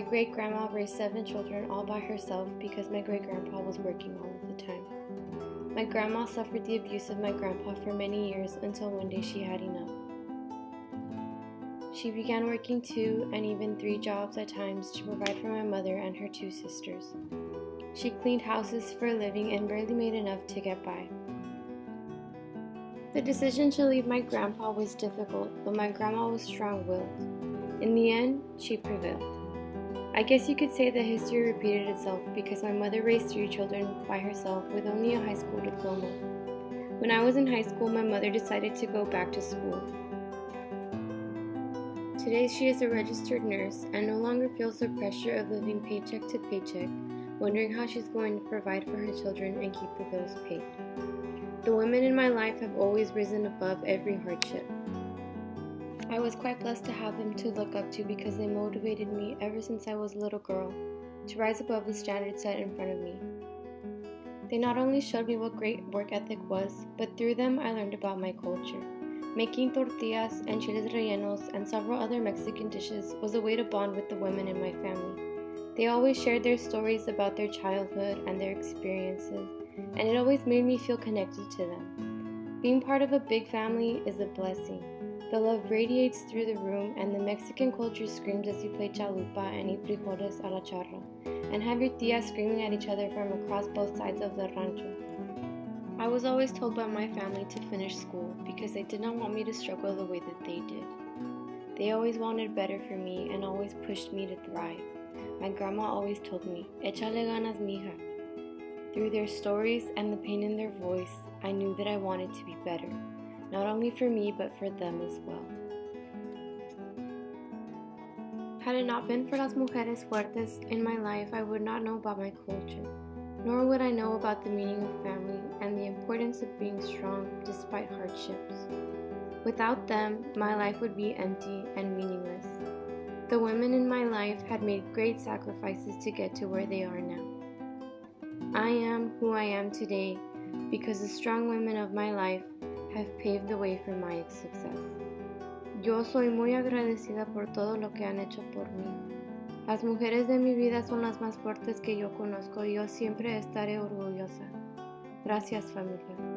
great-grandma raised 7 children all by herself because my great-grandpa was working all of the time. My grandma suffered the abuse of my grandpa for many years until one day she had enough. She began working 2 and even 3 jobs at times to provide for my mother and her 2 sisters. She cleaned houses for a living and barely made enough to get by. The decision to leave my grandpa was difficult, but my grandma was strong-willed. In the end, she prevailed. I guess you could say that history repeated itself because my mother raised 3 children by herself with only a high school diploma. When I was in high school, my mother decided to go back to school. Today, she is a registered nurse and no longer feels the pressure of living paycheck to paycheck, wondering how she's going to provide for her children and keep the bills paid. The women in my life have always risen above every hardship. I was quite blessed to have them to look up to because they motivated me ever since I was a little girl to rise above the standards set in front of me. They not only showed me what great work ethic was, but through them I learned about my culture. Making tortillas and chiles rellenos and several other Mexican dishes was a way to bond with the women in my family. They always shared their stories about their childhood and their experiences, and it always made me feel connected to them. Being part of a big family is a blessing. The love radiates through the room, and the Mexican culture screams as you play chalupa and eat frijoles a la charra, and have your tias screaming at each other from across both sides of the rancho. I was always told by my family to finish school because they did not want me to struggle the way that they did. They always wanted better for me and always pushed me to thrive. My grandma always told me, "Échale ganas, mija." Through their stories and the pain in their voice, I knew that I wanted to be better. Not only for me, but for them as well. Had it not been for las mujeres fuertes in my life, I would not know about my culture, nor would I know about the meaning of family and the importance of being strong despite hardships. Without them, my life would be empty and meaningless. The women in my life had made great sacrifices to get to where they are now. I am who I am today because the strong women of my life have paved the way for my success. Yo soy muy agradecida por todo lo que han hecho por mí. Las mujeres de mi vida son las más fuertes que yo conozco y yo siempre estaré orgullosa. Gracias, familia.